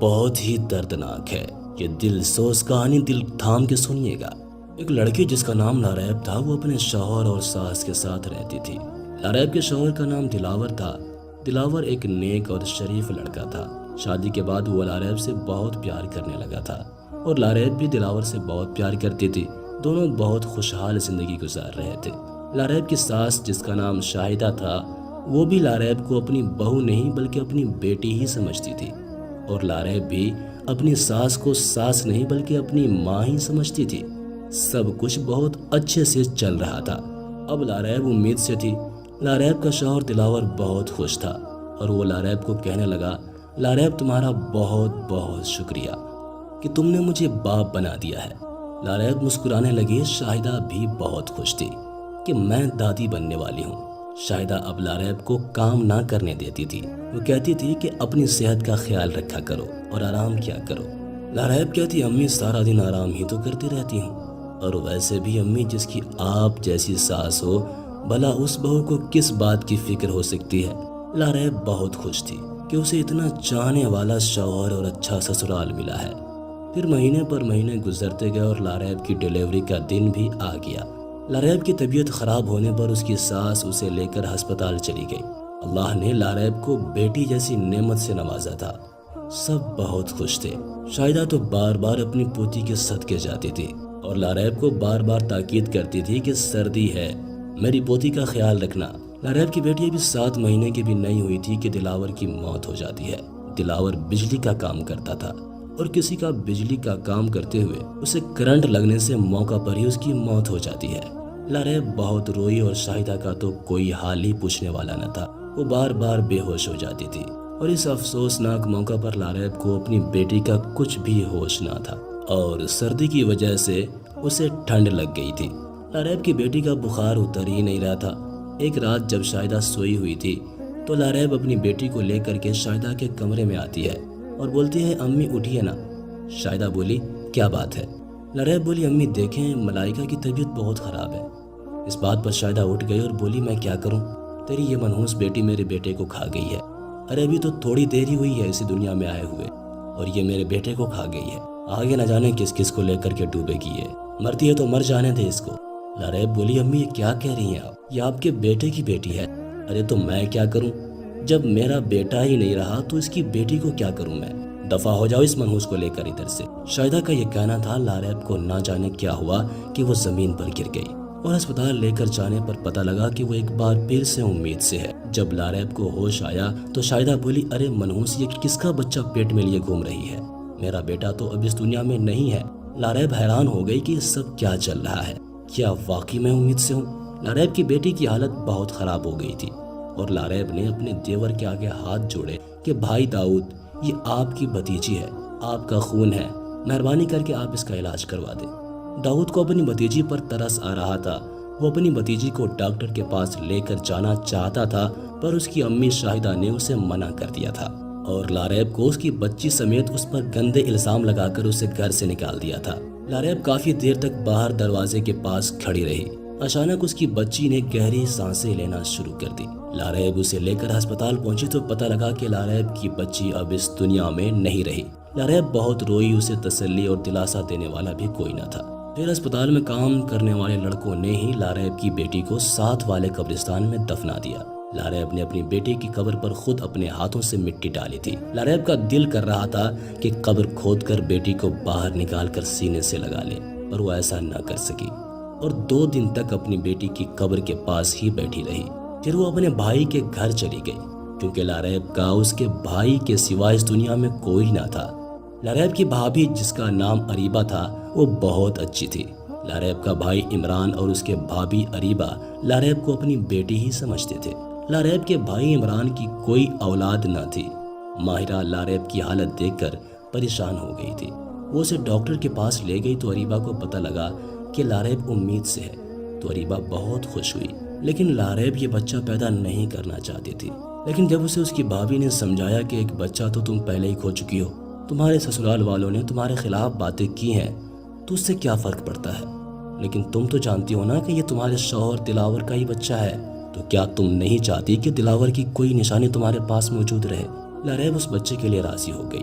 بہت ہی دردناک ہے۔ یہ دل سوز کہانی دل تھام کے سنیے گا۔ ایک لڑکی جس کا نام لاریب تھا، وہ اپنے شوہر اور ساس کے ساتھ رہتی تھی۔ لاریب کے شوہر کا نام دلاور تھا۔ دلاور ایک نیک اور شریف لڑکا تھا۔ شادی کے بعد وہ لاریب سے بہت پیار کرنے لگا تھا اور لاریب بھی دلاور سے بہت پیار کرتی تھی۔ دونوں بہت خوشحال زندگی گزار رہے تھے۔ لاریب کی ساس جس کا نام شاہدہ تھا، وہ بھی لاریب کو اپنی بہو نہیں بلکہ اپنی بیٹی ہی سمجھتی تھی، اور لاریب بھی اپنی ساس کو ساس نہیں بلکہ اپنی ماں ہی سمجھتی تھی۔ سب کچھ بہت اچھے سے چل رہا تھا۔ اب لاریب امید سے تھی۔ لاریب کا شوہر دلاور بہت خوش تھا اور وہ لاریب کو کہنے لگا، لاریب تمہارا بہت بہت شکریہ کہ تم نے مجھے باپ بنا دیا ہے۔ لاریب مسکرانے لگی۔ شاہدہ بھی بہت خوش تھی کہ میں دادی بننے والی ہوں۔ شاہدہ اب لاریب کو کام نہ کرنے دیتی تھی۔ وہ کہتی تھی کہ اپنی صحت کا خیال رکھا کرو اور آرام کیا کرو۔ لاریب کہتی، امی سارا دن آرام ہی تو کرتی رہتی ہوں، اور ویسے بھی امی جس کی آپ جیسی ساس ہو، بھلا اس بہو کو کس بات کی فکر ہو سکتی ہے۔ لاریب بہت خوش تھی کہ اسے اتنا چاہنے والا شوہر اور اچھا سسرال ملا ہے۔ پھر مہینے پر مہینے گزرتے گئے اور لاریب کی ڈیلیوری کا دن بھی آ گیا۔ لاریب کی طبیعت خراب ہونے پر اس کی ساس اسے لے کر ہسپتال چلی گئی۔ اللہ نے لاریب کو بیٹی جیسی نعمت سے نوازا تھا۔ سب بہت خوش تھے۔ شاہدہ تو بار بار اپنی پوتی کے صدقے جاتی تھی اور لاریب کو بار بار تاکید کرتی تھی کہ سردی ہے، میری پوتی کا خیال رکھنا۔ لاریب کی بیٹی ابھی 7 مہینے کی بھی نہیں ہوئی تھی کہ دلاور کی موت ہو جاتی ہے۔ دلاور بجلی کا کام کرتا تھا اور کسی کا بجلی کا کام کرتے ہوئے اسے کرنٹ لگنے سے موقع پر ہی اس کی موت ہو جاتی ہے۔ لاریب بہت روئی اور شاہدہ کا تو کوئی حال ہی پوچھنے والا نہ تھا۔ وہ بار بار بے ہوش ہو جاتی تھی اور اس افسوسناک موقع پر لاریب کو اپنی بیٹی کا کچھ بھی ہوش نہ تھا اور سردی کی وجہ سے اسے ٹھنڈ لگ گئی تھی۔ لاریب کی بیٹی کا بخار اتر ہی نہیں رہا تھا۔ ایک رات جب شاہدہ سوئی ہوئی تھی تو لاریب اپنی بیٹی کو لے کر کے شاہدہ کے کمرے میں آتی ہے اور بولتی ہے، امی اٹھیے نا۔ شاہدہ بولی، کیا بات ہے؟ لاریب بولی، امی دیکھیں ملائکہ کی طبیعت بہت خراب ہے۔ اس بات پر شاہدہ اٹھ گئی اور بولی، میں کیا کروں؟ تیری یہ منحوس بیٹی میرے بیٹے کو کھا گئی ہے۔ ارے ابھی تو تھوڑی دیر ہی ہوئی ہے اسی دنیا میں آئے ہوئے اور یہ میرے بیٹے کو کھا گئی ہے۔ آگے نہ جانے کس کس کو لے کر کے ڈوبے گی ہے۔ مرتی ہے تو مر جانے دے اس کو۔ لاریب بولی، امی یہ کیا کہہ رہی ہیں آپ؟ یہ آپ کے بیٹے کی بیٹی ہے۔ ارے تو میں کیا کروں؟ جب میرا بیٹا ہی نہیں رہا تو اس کی بیٹی کو کیا کروں میں؟ دفع ہو جاؤ اس منحوس کو لے کر ادھر سے۔ شاہدہ کا یہ کہنا تھا۔ لاریب کو نہ جانے کیا ہوا کہ وہ زمین پر گر گئی اور ہسپتال لے کر جانے پر پتہ لگا کہ وہ ایک بار پھر سے امید سے ہے۔ جب لاریب کو ہوش آیا تو شاہدہ بولی، ارے منحوس یہ کس کا بچہ پیٹ میں لیے گھوم رہی ہے؟ میرا بیٹا تو اب اس دنیا میں نہیں ہے۔ لاریب حیران ہو گئی کہ یہ سب کیا چل رہا ہے۔ کیا واقعی میں امید سے ہوں؟ لاریب کی بیٹی کی حالت بہت خراب ہو گئی تھی اور لاریب نے اپنے دیور کے آگے ہاتھ جوڑے کہ بھائی داؤد، یہ آپ کی بھتیجی ہے، آپ کا خون ہے، مہربانی کر کے آپ اس کا علاج کروا دیں۔ داؤد کو اپنی بھتیجی پر ترس آ رہا تھا۔ وہ اپنی بھتیجی کو ڈاکٹر کے پاس لے کر جانا چاہتا تھا پر اس کی امی شاہدہ نے اسے منع کر دیا تھا اور لاریب کو اس کی بچی سمیت اس پر گندے الزام لگا کر اسے گھر سے نکال دیا تھا۔ لاریب کافی دیر تک باہر دروازے کے پاس کھڑی رہی۔ اچانک اس کی بچی نے گہری سانسیں لینا شروع کر دی۔ لاریب اسے لے کر ہسپتال پہنچی تو پتہ لگا کہ لاریب کی بچی اب اس دنیا میں نہیں رہی۔ لاریب بہت روئی۔ اسے تسلی اور دلاسا دینے والا بھی کوئی نہ تھا۔ پھر ہسپتال میں کام کرنے والے لڑکوں نے ہی لاریب کی بیٹی کو ساتھ والے قبرستان میں دفنا دیا۔ لاریب نے اپنی بیٹی کی قبر پر خود اپنے ہاتھوں سے مٹی ڈالی تھی۔ لاریب کا دل کر رہا تھا کہ قبر کھود کر بیٹی کو باہر نکال کر سینے سے لگا لے، پر وہ ایسا نہ کر سکی اور 2 دن تک اپنی بیٹی کی قبر کے پاس ہی بیٹھی رہی۔ پھر وہ اپنے بھائی کے گھر چلی گئی کیونکہ لاریب کا اس کے بھائی کے سوا اس دنیا میں کوئی نہ تھا۔ لاریب کی بھابھی جس کا نام اریبہ تھا وہ بہت اچھی تھی۔ لاریب کا بھائی عمران اور اس کے بھابھی اریبہ لاریب کو اپنی بیٹی ہی سمجھتے تھے۔ لاریب کے بھائی عمران کی کوئی اولاد نہ تھی۔ ماہرہ لاریب کی حالت دیکھ کر پریشان ہو گئی تھی۔ وہ اسے ڈاکٹر کے پاس لے گئی تو اریبہ کو پتہ لگا کہ لاریب امید سے ہے تو اریبہ بہت خوش ہوئی، لیکن لاریب یہ بچہ پیدا نہیں کرنا چاہتی تھی۔ لیکن جب اسے اس کی بھابھی نے سمجھایا کہ ایک بچہ تو تم پہلے ہی کھو چکی ہو، تمہارے سسرال والوں نے تمہارے خلاف باتیں کی ہیں تو اس سے کیا فرق پڑتا ہے، لیکن تم تو جانتی ہو نا کہ یہ تمہارے شوہر دلاور کا ہی بچہ ہے، تو کیا تم نہیں چاہتی کہ دلاور کی کوئی نشانی تمہارے پاس موجود رہے؟ لاریب اس بچے کے لیے راضی ہو گئی۔